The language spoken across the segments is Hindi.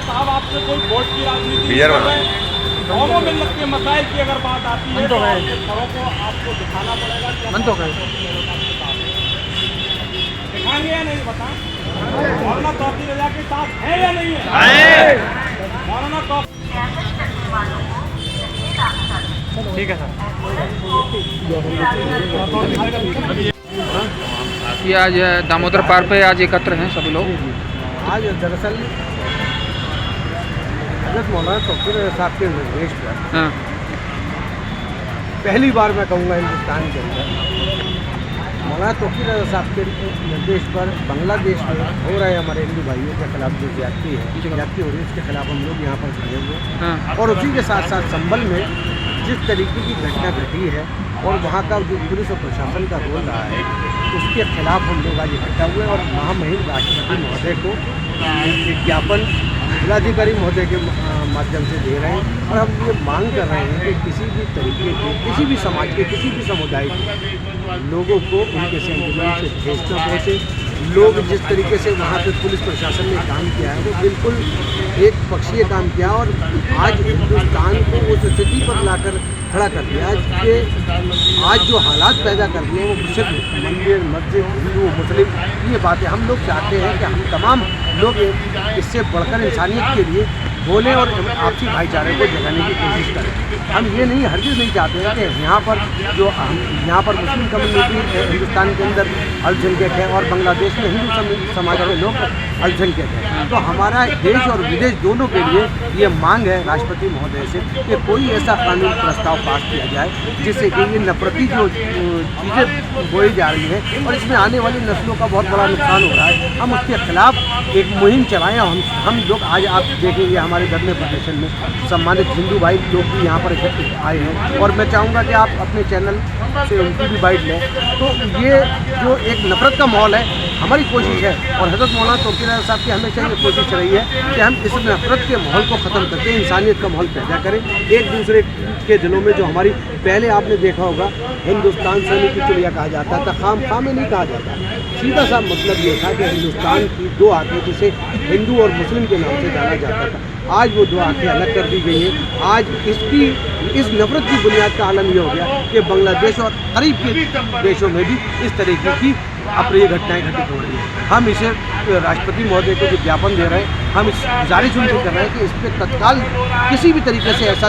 साहब आपसे कोई वोट की राजनीति कर रहे हैं। गाँवों में लगते मसाइल की अगर बात आती है तो घरों को आपको दिखाना पड़ेगा। मन तो दिखाएंगे या नहीं बता। मौलाना तौकीर रजा के साथ है या नहीं है? मौलाना ठीक है सर। ये आज दामोदर पार पे आज एकत्र हैं सभी लोग। आज दरअसल हज़रत मौलाना तौकीर रजा साहब के निर्देश पर पहली बार मैं कहूँगा हिंदुस्तान के अंदर मौलाना तौकीर रजा साहब के निर्देश पर बांग्लादेश में हो रहे हमारे हिंदू भाइयों के खिलाफ जो ज्यादती हो रही है उसके खिलाफ हम लोग यहाँ पर खड़े हुए और उसी के साथ साथ संभल में जिस तरीके की घटना घटी है और वहाँ का जो पुलिस और प्रशासन का रोल रहा है उसके खिलाफ हम लोग आज इकट्ठा हुए और महामहिम राष्ट्रपति महोदय को विज्ञापन जिलाधिकारी महोदय के माध्यम से दे रहे हैं और हम ये मांग कर रहे हैं कि किसी भी तरीके के किसी भी समाज के किसी भी समुदाय के लोगों को उनके सेंटिमेंट से ठेस न पहुँचे। लोग जिस तरीके से वहाँ पे पुलिस प्रशासन ने काम किया है वो बिल्कुल एक पक्षीय काम किया और आज हिंदुस्तान को उस स्थिति पर लाकर खड़ा कर दिया कि आज जो हालात पैदा कर दिए वो सिर्फ मंदिर मस्जिद हिंदू मुस्लिम ये बातें हम लोग चाहते हैं कि हम तमाम लोग इससे बढ़कर इंसानियत के लिए बोलें और आपसी भाईचारे को जगाने की कोशिश करें। हम ये नहीं हरगिज़ नहीं चाहते हैं कि यहाँ पर जो यहाँ पर मुस्लिम कम्युनिटी हिंदुस्तान के अंदर अल्पसंख्यक है और बांग्लादेश में हिंदू समाज के लोग अल्पसंख्यक है। तो हमारा देश और विदेश दोनों के लिए ये मांग है राष्ट्रपति महोदय से कि कोई ऐसा कानून प्रस्ताव पास किया जाए जिससे कि ये नफरती जो चीज़ें बोई जा रही हैं और इसमें आने वाली नस्लों का बहुत बड़ा नुकसान हो रहा है हम उसके खिलाफ एक मुहिम चलाएँ। हम लोग आज आप देखेंगे हमारे धरने प्रदर्शन में सम्मानित हिंदू भाई लोग भी यहाँ पर आए हैं और मैं चाहूँगा कि आप अपने चैनल से उनकी भी बाइट लें। तो ये जो एक नफरत का माहौल है हमारी कोशिश है और हज़रत मौलाना तौकीर रजा साहब की हमेशा ये कोशिश रही है कि हम इस नफरत के माहौल को ख़त्म करके इंसानियत का माहौल पैदा करें एक दूसरे के दिलों में। जो हमारी पहले आपने देखा होगा हिंदुस्तान सोने की चिड़िया कहा जाता था, खाम में नहीं कहा जाता। सीधा सा मतलब ये था कि हिंदुस्तान की दो आंखें जिसे हिंदू और मुस्लिम के नाम से जाना जाता था आज वो दो आंखें अलग कर दी गई हैं। आज इस नफरत की बुनियाद का आलम ये हो गया कि बांग्लादेश और करीब के देशों में भी इस तरीके की अप्रिय घटनाएं घटित हो रही हैं। हम इसे राष्ट्रपति महोदय को विज्ञापन दे रहे हैं। हम इस गुजारिश उनसे कर रहे हैं कि इस पर तत्काल किसी भी तरीके से ऐसा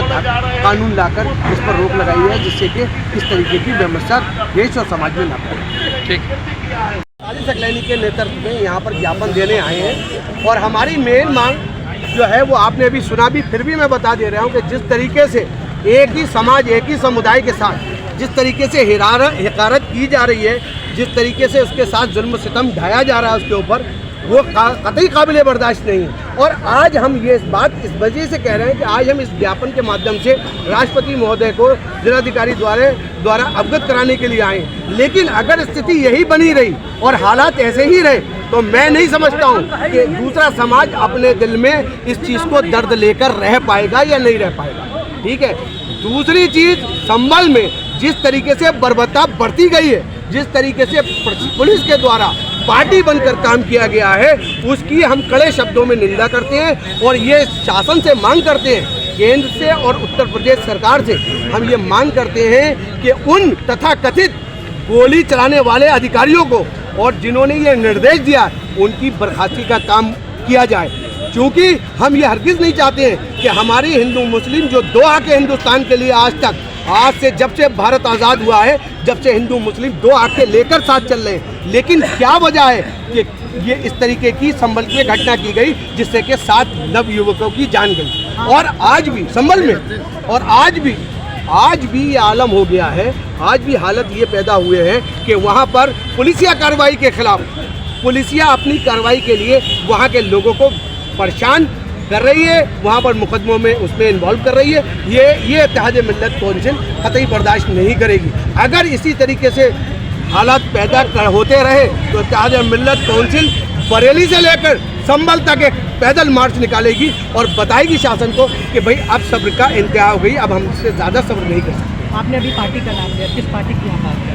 कानून लाकर इस पर रोक लगाई है जिससे कि इस तरीके की व्यवस्था देश और समाज में न फैले। ठीक साजिद सकलैनी के नेतृत्व में यहाँ पर ज्ञापन देने आए हैं और हमारी मेन मांग जो है वो आपने अभी सुना भी फिर भी मैं बता दे रहा हूँ कि जिस तरीके से एक ही समाज एक ही समुदाय के साथ जिस तरीके से हिकारत की जा रही है जिस तरीके से उसके साथ जुल्म सितम ढाया जा रहा है उसके ऊपर वो कतई काबिल बर्दाश्त नहीं है। और आज हम ये बात इस वजह से कह रहे हैं कि आज हम इस ज्ञापन के माध्यम से राष्ट्रपति महोदय को जिलाधिकारी द्वारा अवगत कराने के लिए आए। लेकिन अगर स्थिति यही बनी रही और हालात ऐसे ही रहे तो मैं नहीं समझता हूँ कि दूसरा समाज अपने दिल में इस चीज़ को दर्द लेकर रह पाएगा या नहीं रह पाएगा। ठीक है। दूसरी चीज़ संभल में जिस तरीके से बर्बरता बढ़ती गई है जिस तरीके से पुलिस के द्वारा पार्टी बनकर काम किया गया है उसकी हम कड़े शब्दों में निंदा करते हैं और ये शासन से मांग करते हैं केंद्र से और उत्तर प्रदेश सरकार से हम ये मांग करते हैं कि उन तथाकथित गोली चलाने वाले अधिकारियों को और जिन्होंने ये निर्देश दिया उनकी बर्खास्ती का काम किया जाए। क्योंकि हम ये हरगिज़ नहीं चाहते हैं कि हमारी हिंदू मुस्लिम जो दो आंखें हिंदुस्तान के लिए आज से जब से भारत आज़ाद हुआ है जब से हिंदू मुस्लिम दो आंखें लेकर साथ चल रहे हैं। लेकिन क्या वजह है कि ये इस तरीके की संभल में घटना की गई जिससे कि 7 नवयुवकों की जान गई और आज भी संभल में और आज भी ये आलम हो गया है। आज भी हालत ये पैदा हुए हैं कि वहाँ पर पुलिसिया कार्रवाई के खिलाफ पुलिसिया अपनी कार्रवाई के लिए वहाँ के लोगों को परेशान कर रही है वहाँ पर मुकदमों में उसमें इन्वॉल्व कर रही है। ये इत्तेहाद मिल्लत कौंसिल कतई बर्दाश्त नहीं करेगी। अगर इसी तरीके से हालात पैदा होते रहे तो इत्तेहाद मिल्लत कौंसिल बरेली से लेकर संभल तक एक पैदल मार्च निकालेगी और बताएगी शासन को कि भाई अब सब्र का इंतहा हो गई, अब हमसे ज़्यादा सब्र नहीं कर सकते। आपने अभी पार्टी का नाम लिया, किस पार्टी की बात?